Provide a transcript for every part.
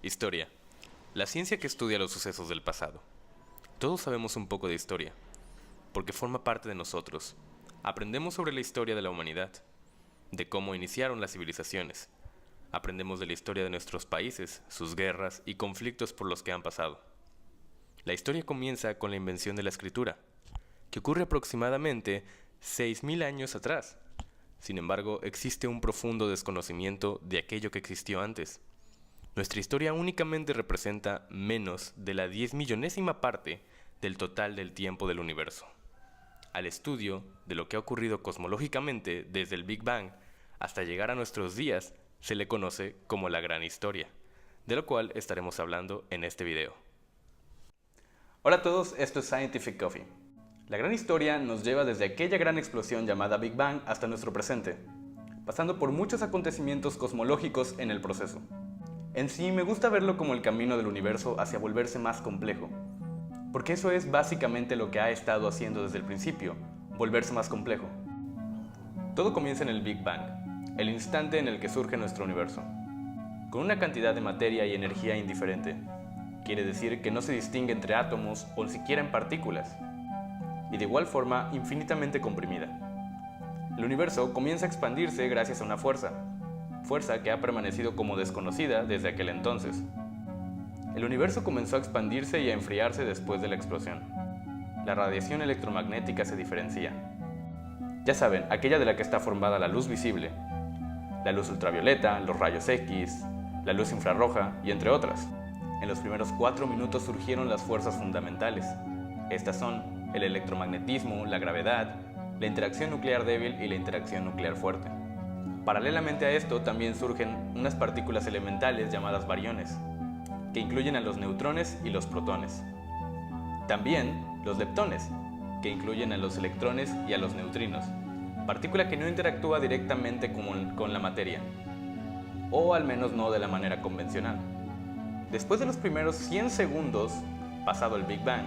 Historia. La ciencia que estudia los sucesos del pasado. Todos sabemos un poco de historia, porque forma parte de nosotros. Aprendemos sobre la historia de la humanidad, de cómo iniciaron las civilizaciones. Aprendemos de la historia de nuestros países, sus guerras y conflictos por los que han pasado. La historia comienza con la invención de la escritura, que ocurre aproximadamente 6.000 años atrás. Sin embargo, existe un profundo desconocimiento de aquello que existió antes. Nuestra historia únicamente representa menos de la 10.000.000ª parte del total del tiempo del universo. Al estudio de lo que ha ocurrido cosmológicamente desde el Big Bang hasta llegar a nuestros días, se le conoce como la Gran Historia, de lo cual estaremos hablando en este video. Hola a todos, esto es Scientific Coffee. La Gran Historia nos lleva desde aquella gran explosión llamada Big Bang hasta nuestro presente, pasando por muchos acontecimientos cosmológicos en el proceso. En sí, me gusta verlo como el camino del universo hacia volverse más complejo, porque eso es básicamente lo que ha estado haciendo desde el principio, volverse más complejo. Todo comienza en el Big Bang, el instante en el que surge nuestro universo, con una cantidad de materia y energía indiferente. Quiere decir que no se distingue entre átomos o siquiera en partículas, y de igual forma infinitamente comprimida. El universo comienza a expandirse gracias a una fuerza que ha permanecido como desconocida desde aquel entonces. El universo comenzó a expandirse y a enfriarse después de la explosión. La radiación electromagnética se diferencia. Ya saben, aquella de la que está formada la luz visible, la luz ultravioleta, los rayos X, la luz infrarroja y entre otras. En los primeros 4 minutos surgieron las fuerzas fundamentales. Estas son el electromagnetismo, la gravedad, la interacción nuclear débil y la interacción nuclear fuerte. Paralelamente a esto también surgen unas partículas elementales llamadas bariones, que incluyen a los neutrones y los protones. También los leptones, que incluyen a los electrones y a los neutrinos, partícula que no interactúa directamente con la materia, o al menos no de la manera convencional. Después de los primeros 100 segundos, pasado el Big Bang,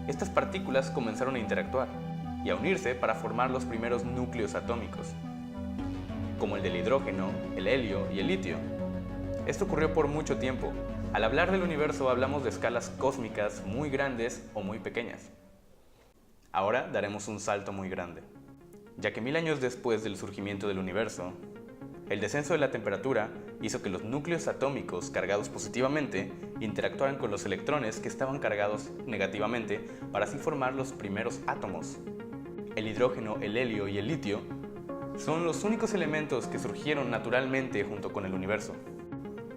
estas partículas comenzaron a interactuar y a unirse para formar los primeros núcleos atómicos, como el del hidrógeno, el helio y el litio. Esto ocurrió por mucho tiempo. Al hablar del universo hablamos de escalas cósmicas muy grandes o muy pequeñas. Ahora daremos un salto muy grande, ya que 1000 años después del surgimiento del universo, el descenso de la temperatura hizo que los núcleos atómicos cargados positivamente interactuaran con los electrones que estaban cargados negativamente para así formar los primeros átomos. El hidrógeno, el helio y el litio son los únicos elementos que surgieron naturalmente junto con el universo.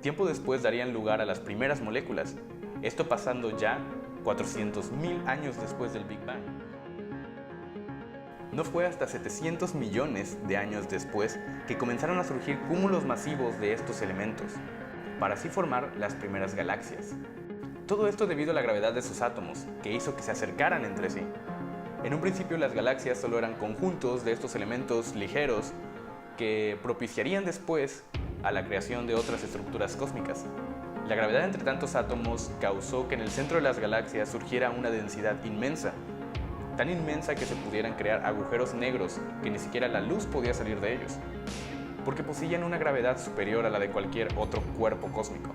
Tiempo después darían lugar a las primeras moléculas, esto pasando ya 400.000 años después del Big Bang. No fue hasta 700 millones de años después que comenzaron a surgir cúmulos masivos de estos elementos, para así formar las primeras galaxias. Todo esto debido a la gravedad de sus átomos, que hizo que se acercaran entre sí. En un principio las galaxias solo eran conjuntos de estos elementos ligeros que propiciarían después a la creación de otras estructuras cósmicas. La gravedad entre tantos átomos causó que en el centro de las galaxias surgiera una densidad inmensa, tan inmensa que se pudieran crear agujeros negros que ni siquiera la luz podía salir de ellos, porque poseían una gravedad superior a la de cualquier otro cuerpo cósmico.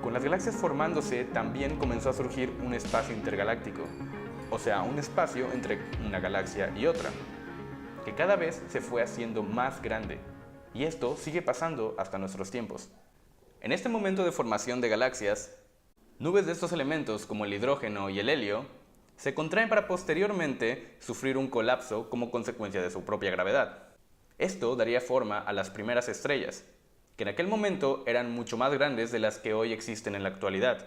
Con las galaxias formándose también comenzó a surgir un espacio intergaláctico, o sea, un espacio entre una galaxia y otra, que cada vez se fue haciendo más grande, y esto sigue pasando hasta nuestros tiempos. En este momento de formación de galaxias, nubes de estos elementos como el hidrógeno y el helio se contraen para posteriormente sufrir un colapso como consecuencia de su propia gravedad. Esto daría forma a las primeras estrellas, que en aquel momento eran mucho más grandes de las que hoy existen en la actualidad,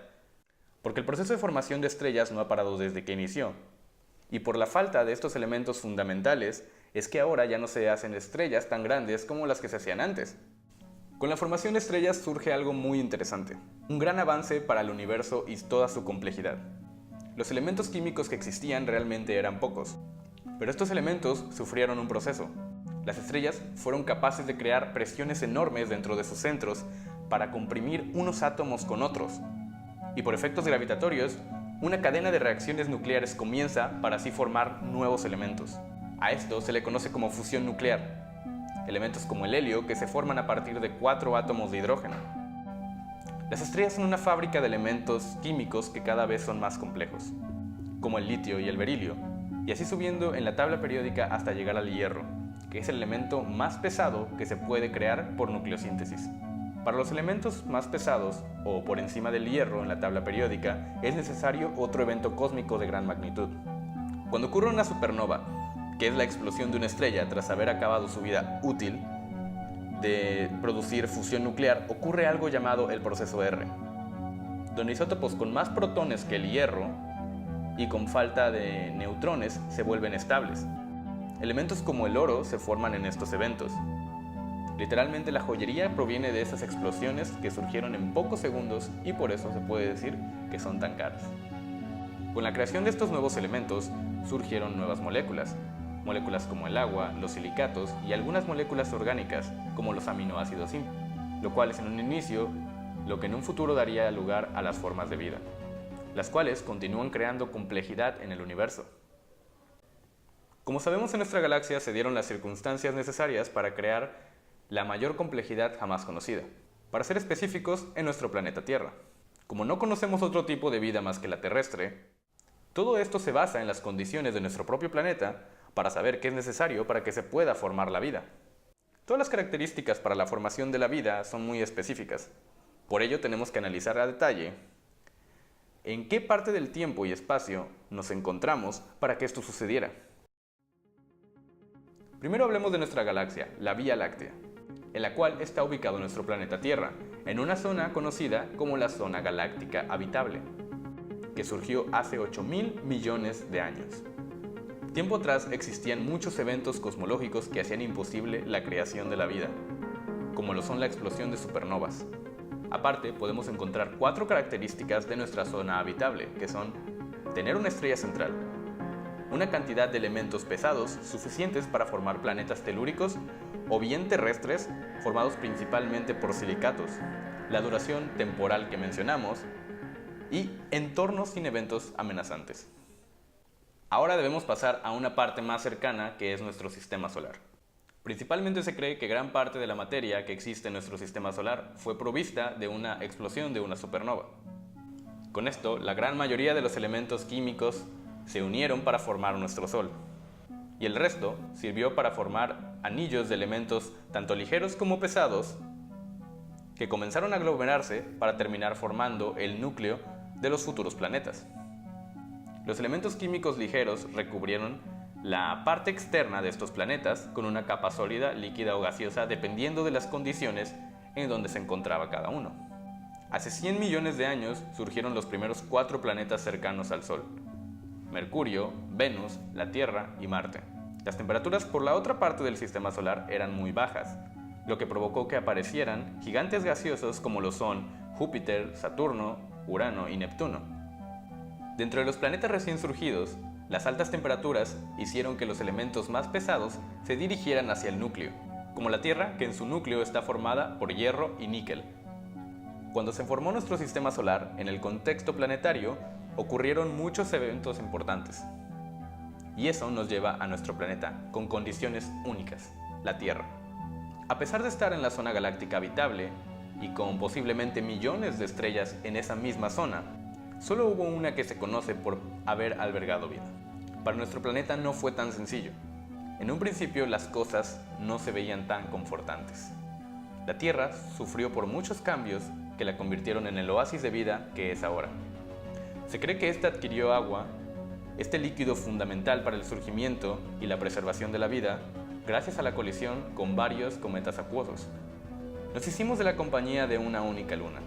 porque el proceso de formación de estrellas no ha parado desde que inició, y por la falta de estos elementos fundamentales es que ahora ya no se hacen estrellas tan grandes como las que se hacían antes. Con la formación de estrellas surge algo muy interesante, un gran avance para el universo y toda su complejidad. Los elementos químicos que existían realmente eran pocos, pero estos elementos sufrieron un proceso. Las estrellas fueron capaces de crear presiones enormes dentro de sus centros para comprimir unos átomos con otros, y por efectos gravitatorios, una cadena de reacciones nucleares comienza para así formar nuevos elementos. A esto se le conoce como fusión nuclear. Elementos como el helio que se forman a partir de 4 átomos de hidrógeno. Las estrellas son una fábrica de elementos químicos que cada vez son más complejos, como el litio y el berilio, y así subiendo en la tabla periódica hasta llegar al hierro, que es el elemento más pesado que se puede crear por nucleosíntesis. Para los elementos más pesados, o por encima del hierro en la tabla periódica, es necesario otro evento cósmico de gran magnitud. Cuando ocurre una supernova, que es la explosión de una estrella tras haber acabado su vida útil de producir fusión nuclear, ocurre algo llamado el proceso R, donde isótopos con más protones que el hierro y con falta de neutrones se vuelven estables. Elementos como el oro se forman en estos eventos. Literalmente la joyería proviene de esas explosiones que surgieron en pocos segundos y por eso se puede decir que son tan caras. Con la creación de estos nuevos elementos surgieron nuevas moléculas como el agua, los silicatos y algunas moléculas orgánicas como los aminoácidos simples, lo cual es en un inicio lo que en un futuro daría lugar a las formas de vida, las cuales continúan creando complejidad en el universo. Como sabemos, en nuestra galaxia se dieron las circunstancias necesarias para crear la mayor complejidad jamás conocida. Para ser específicos, en nuestro planeta Tierra. Como no conocemos otro tipo de vida más que la terrestre, todo esto se basa en las condiciones de nuestro propio planeta para saber qué es necesario para que se pueda formar la vida. Todas las características para la formación de la vida son muy específicas. Por ello tenemos que analizar a detalle en qué parte del tiempo y espacio nos encontramos para que esto sucediera. Primero hablemos de nuestra galaxia, la Vía Láctea, en la cual está ubicado nuestro planeta Tierra, en una zona conocida como la zona galáctica habitable, que surgió hace 8.000 millones de años. Tiempo atrás existían muchos eventos cosmológicos que hacían imposible la creación de la vida, como lo son la explosión de supernovas. Aparte, podemos encontrar 4 características de nuestra zona habitable, que son tener una estrella central, una cantidad de elementos pesados suficientes para formar planetas telúricos o bien terrestres formados principalmente por silicatos, la duración temporal que mencionamos y entornos sin eventos amenazantes. Ahora debemos pasar a una parte más cercana que es nuestro sistema solar. Principalmente se cree que gran parte de la materia que existe en nuestro sistema solar fue provista de una explosión de una supernova. Con esto, la gran mayoría de los elementos químicos se unieron para formar nuestro Sol, y el resto sirvió para formar anillos de elementos tanto ligeros como pesados que comenzaron a aglomerarse para terminar formando el núcleo de los futuros planetas. Los elementos químicos ligeros recubrieron la parte externa de estos planetas con una capa sólida, líquida o gaseosa dependiendo de las condiciones en donde se encontraba cada uno. Hace 100 millones de años surgieron los primeros 4 planetas cercanos al Sol: Mercurio, Venus, la Tierra y Marte. Las temperaturas por la otra parte del sistema solar eran muy bajas, lo que provocó que aparecieran gigantes gaseosos como lo son Júpiter, Saturno, Urano y Neptuno. Dentro de los planetas recién surgidos, las altas temperaturas hicieron que los elementos más pesados se dirigieran hacia el núcleo, como la Tierra, que en su núcleo está formada por hierro y níquel. Cuando se formó nuestro sistema solar, en el contexto planetario, ocurrieron muchos eventos importantes. Y eso nos lleva a nuestro planeta, con condiciones únicas, la Tierra. A pesar de estar en la zona galáctica habitable, y con posiblemente millones de estrellas en esa misma zona, solo hubo una que se conoce por haber albergado vida. Para nuestro planeta no fue tan sencillo. En un principio las cosas no se veían tan confortantes. La Tierra sufrió por muchos cambios que la convirtieron en el oasis de vida que es ahora. Se cree que ésta adquirió agua, este líquido fundamental para el surgimiento y la preservación de la vida, gracias a la colisión con varios cometas acuosos. Nos hicimos de la compañía de una única luna,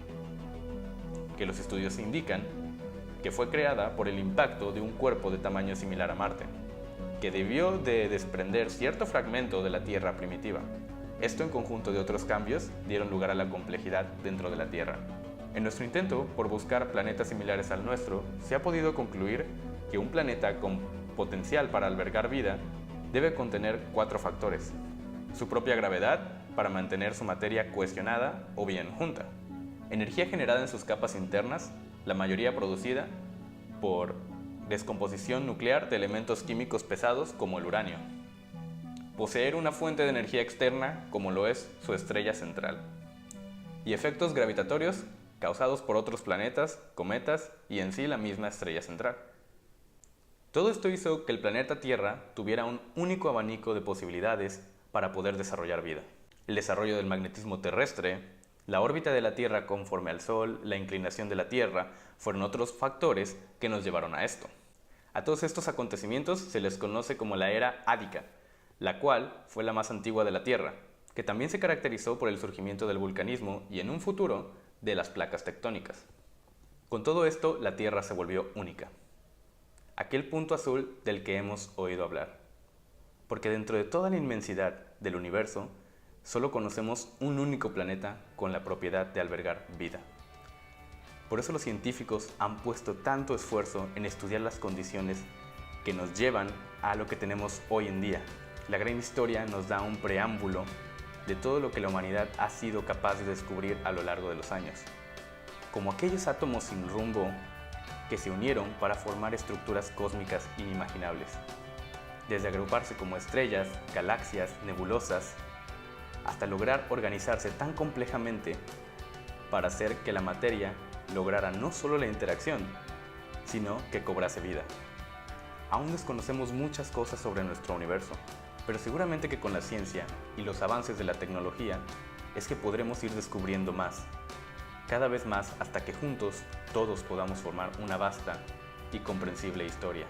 que los estudios indican que fue creada por el impacto de un cuerpo de tamaño similar a Marte, que debió de desprender cierto fragmento de la Tierra primitiva. Esto en conjunto de otros cambios dieron lugar a la complejidad dentro de la Tierra. En nuestro intento por buscar planetas similares al nuestro, se ha podido concluir que un planeta con potencial para albergar vida debe contener 4 factores: su propia gravedad para mantener su materia cohesionada o bien junta, energía generada en sus capas internas, la mayoría producida por descomposición nuclear de elementos químicos pesados como el uranio, poseer una fuente de energía externa como lo es su estrella central, y efectos gravitatorios causados por otros planetas, cometas y en sí la misma estrella central. Todo esto hizo que el planeta Tierra tuviera un único abanico de posibilidades para poder desarrollar vida. El desarrollo del magnetismo terrestre, la órbita de la Tierra conforme al Sol, la inclinación de la Tierra, fueron otros factores que nos llevaron a esto. A todos estos acontecimientos se les conoce como la era Ádica, la cual fue la más antigua de la Tierra, que también se caracterizó por el surgimiento del vulcanismo y en un futuro de las placas tectónicas. Con todo esto, la Tierra se volvió única. Aquel punto azul del que hemos oído hablar. Porque dentro de toda la inmensidad del universo, solo conocemos un único planeta con la propiedad de albergar vida. Por eso los científicos han puesto tanto esfuerzo en estudiar las condiciones que nos llevan a lo que tenemos hoy en día. La gran historia nos da un preámbulo de todo lo que la humanidad ha sido capaz de descubrir a lo largo de los años. Como aquellos átomos sin rumbo que se unieron para formar estructuras cósmicas inimaginables. Desde agruparse como estrellas, galaxias, nebulosas, hasta lograr organizarse tan complejamente para hacer que la materia lograra no solo la interacción, sino que cobrase vida. Aún desconocemos muchas cosas sobre nuestro universo, pero seguramente que con la ciencia y los avances de la tecnología es que podremos ir descubriendo más, cada vez más hasta que juntos todos podamos formar una vasta y comprensible historia,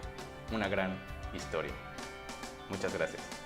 una gran historia. Muchas gracias.